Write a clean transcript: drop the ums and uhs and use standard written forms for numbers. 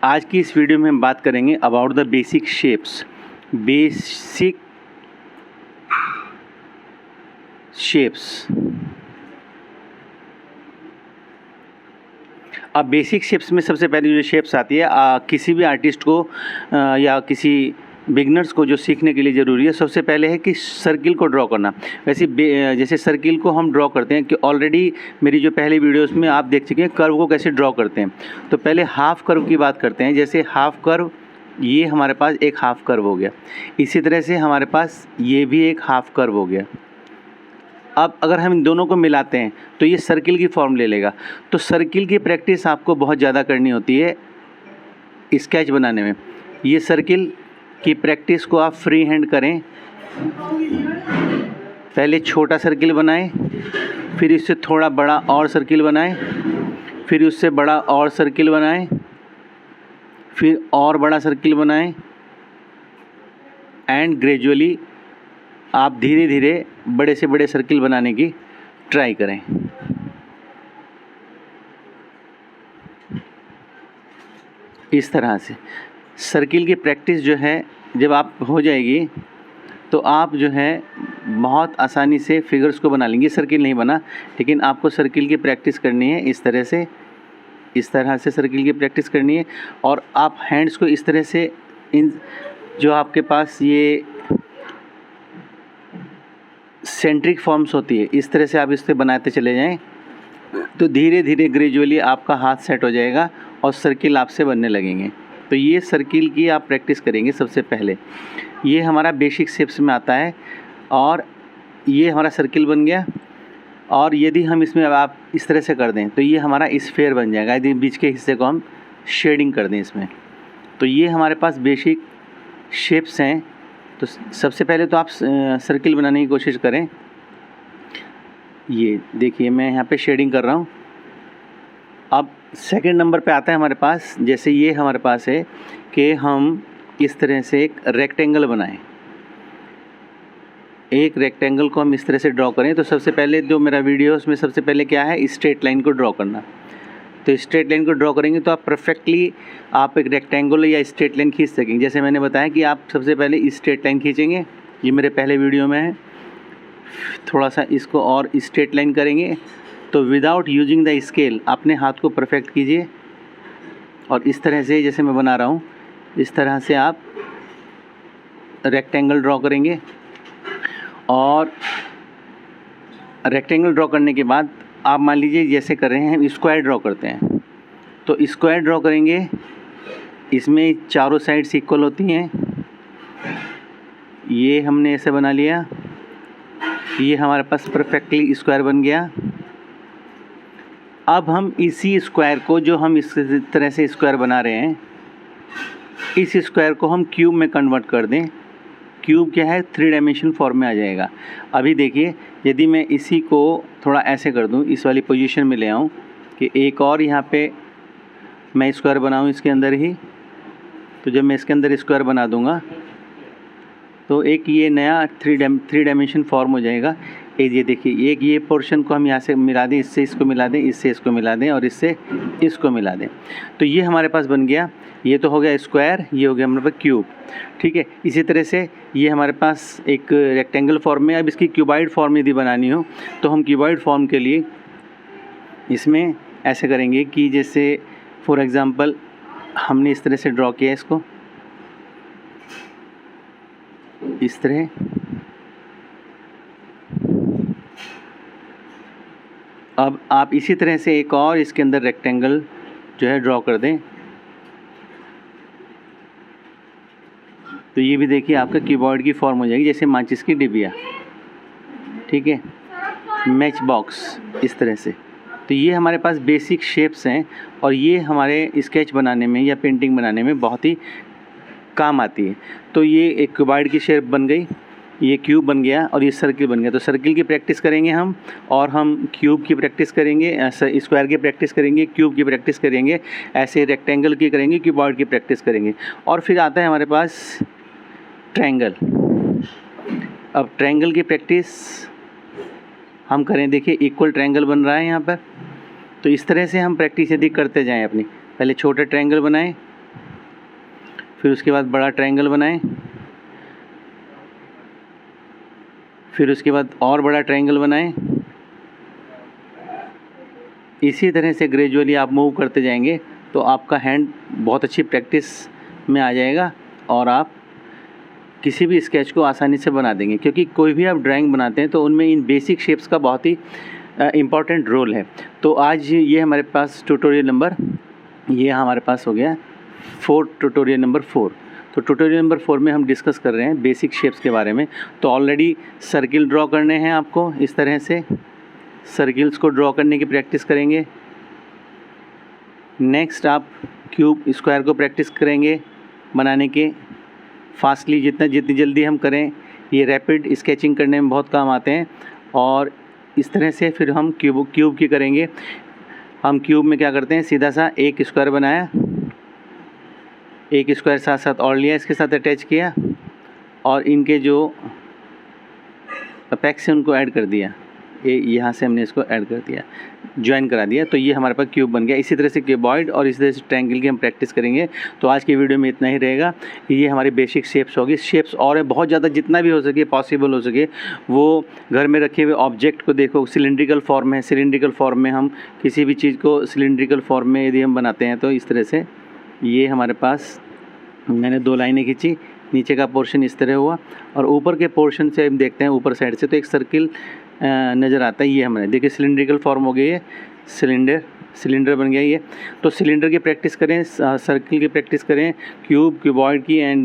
आज की इस वीडियो में हम बात करेंगे अबाउट द बेसिक शेप्स। अब बेसिक शेप्स में सबसे पहले जो शेप्स आती है किसी भी आर्टिस्ट को या किसी बिगनर्स को जो सीखने के लिए ज़रूरी है, सबसे पहले है कि सर्किल को ड्रॉ करना। वैसे जैसे सर्किल को हम ड्रॉ करते हैं कि ऑलरेडी मेरी जो पहले वीडियोस में आप देख चुके हैं कर्व को कैसे ड्रॉ करते हैं। तो पहले हाफ कर्व की बात करते हैं। जैसे हाफ कर्व, ये हमारे पास एक हाफ कर्व हो गया। इसी तरह से हमारे पास ये भी एक हाफ कर्व हो गया। अब अगर हम इन दोनों को मिलाते हैं तो ये सर्किल की फॉर्म ले लेगा। तो सर्किल की प्रैक्टिस आपको बहुत ज़्यादा करनी होती है स्केच बनाने में। ये सर्किल की प्रैक्टिस को आप फ्री हैंड करें। पहले छोटा सर्किल बनाएं, फिर इससे थोड़ा बड़ा और सर्किल बनाएं, फिर उससे बड़ा और सर्किल बनाएं, फिर और बड़ा सर्किल बनाएं एंड ग्रेजुअली आप धीरे धीरे बड़े से बड़े सर्किल बनाने की ट्राई करें। इस तरह से सर्किल की प्रैक्टिस जो है जब आप हो जाएगी तो आप जो है बहुत आसानी से फिगर्स को बना लेंगे। सर्किल नहीं बना, लेकिन आपको सर्किल की प्रैक्टिस करनी है। इस तरह से सर्किल की प्रैक्टिस करनी है। और आप हैंड्स को इस तरह से, इन जो आपके पास ये सेंट्रिक फॉर्म्स होती है, इस तरह से आप इससे बनाते चले जाएं तो धीरे धीरे ग्रेजुअली आपका हाथ सेट हो जाएगा और सर्किल आपसे बनने लगेंगे। तो ये सर्किल की आप प्रैक्टिस करेंगे सबसे पहले। ये हमारा बेसिक शेप्स में आता है और ये हमारा सर्किल बन गया। और यदि हम इसमें आप इस तरह से कर दें तो ये हमारा स्फेयर बन जाएगा। यदि बीच के हिस्से को हम शेडिंग कर दें इसमें, तो ये हमारे पास बेसिक शेप्स हैं। तो सबसे पहले तो आप सर्किल बनाने की कोशिश करें। ये देखिए मैं यहाँ पे शेडिंग कर रहा हूँ। अब सेकंड नंबर पे आता है हमारे पास, जैसे ये हमारे पास है कि हम इस तरह से एक रेक्टेंगल बनाएं। एक रेक्टेंगल को हम इस तरह से ड्रॉ करें। तो सबसे पहले जो मेरा वीडियो उसमें सबसे पहले क्या है, स्ट्रेट लाइन को ड्रॉ करना। तो स्ट्रेट लाइन को ड्रॉ करेंगे तो आप परफेक्टली आप एक रेक्टेंगल या स्ट्रेट लाइन खींच सकेंगे। जैसे मैंने बताया कि आप सबसे पहले स्ट्रेट लाइन खींचेंगे, ये मेरे पहले वीडियो में है। थोड़ा सा इसको और स्ट्रेट लाइन करेंगे। तो विदाउट यूजिंग द स्केल अपने हाथ को परफेक्ट कीजिए और इस तरह से जैसे मैं बना रहा हूँ इस तरह से आप रेक्टेंगल ड्रॉ करेंगे। और रेक्टेंगल ड्रॉ करने के बाद आप मान लीजिए जैसे कर रहे हैं हम स्क्वायर ड्रॉ करते हैं। तो स्क्वायर ड्रॉ करेंगे, इसमें चारों साइड्स इक्वल होती हैं। ये हमने ऐसे बना लिया, ये हमारे पास परफेक्टली स्क्वायर बन गया। अब हम इसी स्क्वायर को, जो हम इस तरह से स्क्वायर बना रहे हैं, इस स्क्वायर को हम क्यूब में कन्वर्ट कर दें। क्यूब क्या है, 3 डायमेंशन फॉर्म में आ जाएगा। अभी देखिए यदि मैं इसी को थोड़ा ऐसे कर दूं, इस वाली पोजीशन में ले आऊं कि एक और यहाँ पे मैं स्क्वायर बनाऊं इसके अंदर ही। तो जब मैं इसके अंदर स्क्वायर बना दूंगा तो एक ये नया 3 डायमेंशन फॉर्म हो जाएगा। ये देखिए एक ये पोर्शन को हम यहाँ से मिला दें, इससे इसको मिला दें, इससे इसको मिला दें और इससे इसको मिला दें। तो ये हमारे पास बन गया। ये तो हो गया स्क्वायर, ये हो गया हमारे पास क्यूब। ठीक है, इसी तरह से ये हमारे पास एक रेक्टेंगल फॉर्म में। अब इसकी क्यूबॉइड फॉर्म यदि बनानी हो तो हम क्यूबॉइड फॉर्म के लिए इसमें ऐसे करेंगे कि जैसे फॉर एग्ज़ाम्पल हमने इस तरह से ड्रॉ किया इसको, इस तरह। अब आप इसी तरह से एक और इसके अंदर रेक्टेंगल जो है ड्रॉ कर दें। तो ये भी देखिए आपका कीबोर्ड की फॉर्म हो जाएगी, जैसे माचिस की डिबिया। ठीक है, मैच बॉक्स, इस तरह से। तो ये हमारे पास बेसिक शेप्स हैं और ये हमारे स्केच बनाने में या पेंटिंग बनाने में बहुत ही काम आती है। तो ये एक क्यूबॉइड की शेप बन गई, ये क्यूब बन गया और ये सर्किल बन गया। तो सर्किल की प्रैक्टिस करेंगे हम, और हम क्यूब की प्रैक्टिस करेंगे, स्क्वायर की प्रैक्टिस करेंगे, क्यूब की प्रैक्टिस करेंगे, ऐसे रेक्टेंगल की करेंगे, क्यूबॉइड की प्रैक्टिस करेंगे। और फिर आता है हमारे पास ट्रायंगल। अब ट्रायंगल की प्रैक्टिस हम करें। देखिए इक्वल ट्रायंगल बन रहा है यहाँ पर। तो इस तरह से हम प्रैक्टिस यदि करते जाएं अपनी, पहले छोटे ट्रायंगल बनाएं, फिर उसके बाद बड़ा ट्रायंगल बनाएं, फिर उसके बाद और बड़ा ट्रायंगल बनाएं। इसी तरह से ग्रेजुअली आप मूव करते जाएंगे तो आपका हैंड बहुत अच्छी प्रैक्टिस में आ जाएगा और आप किसी भी स्केच को आसानी से बना देंगे, क्योंकि कोई भी आप ड्राइंग बनाते हैं तो उनमें इन बेसिक शेप्स का बहुत ही इम्पॉर्टेंट रोल है। तो आज ये हमारे पास ट्यूटोरियल नंबर, ये हमारे पास हो गया ट्यूटोरियल नंबर 4। तो ट्यूटोरियल नंबर 4 में हम डिस्कस कर रहे हैं बेसिक शेप्स के बारे में। तो ऑलरेडी सर्किल ड्रॉ करने हैं आपको, इस तरह से सर्किल्स को ड्रॉ करने की प्रैक्टिस करेंगे। नेक्स्ट आप क्यूब स्क्वायर को प्रैक्टिस करेंगे बनाने के फास्टली, जितनी जल्दी हम करें ये रैपिड स्केचिंग करने में बहुत काम आते हैं। और इस तरह से फिर हम क्यूब की करेंगे। हम क्यूब में क्या करते हैं, सीधा सा एक स्क्वायर बनाया, एक स्क्वायर साथ साथ और लिया, इसके साथ अटैच किया और इनके जो अपेक्स है उनको ऐड कर दिया। ये यहाँ से हमने इसको ऐड कर दिया, ज्वाइन करा दिया, तो ये हमारे पास क्यूब बन गया। इसी तरह से क्यूबॉइड और इसी तरह से ट्रायंगल की हम प्रैक्टिस करेंगे। तो आज की वीडियो में इतना ही रहेगा। ये हमारी बेसिक शेप्स होगी। शेप्स और बहुत ज़्यादा जितना भी हो सके, पॉसिबल हो सके, वो घर में रखे हुए ऑब्जेक्ट को देखो। सिलिंड्रिकल फॉर्म है, सिलिंड्रिकल फॉर्म में हम किसी भी चीज़ को सिलिंड्रिकल फॉर्म में यदि हम बनाते हैं तो इस तरह से ये हमारे पास, मैंने 2 लाइनें खींची, नीचे का पोर्शन इस तरह हुआ और ऊपर के पोर्शन से हम देखते हैं ऊपर साइड से तो एक सर्किल नज़र आता है। ये हमने देखिए सिलिंड्रिकल फॉर्म हो गई है, सिलेंडर बन गया ये। तो सिलेंडर की प्रैक्टिस करें, सर्किल की प्रैक्टिस करें, क्यूबॉइड की एंड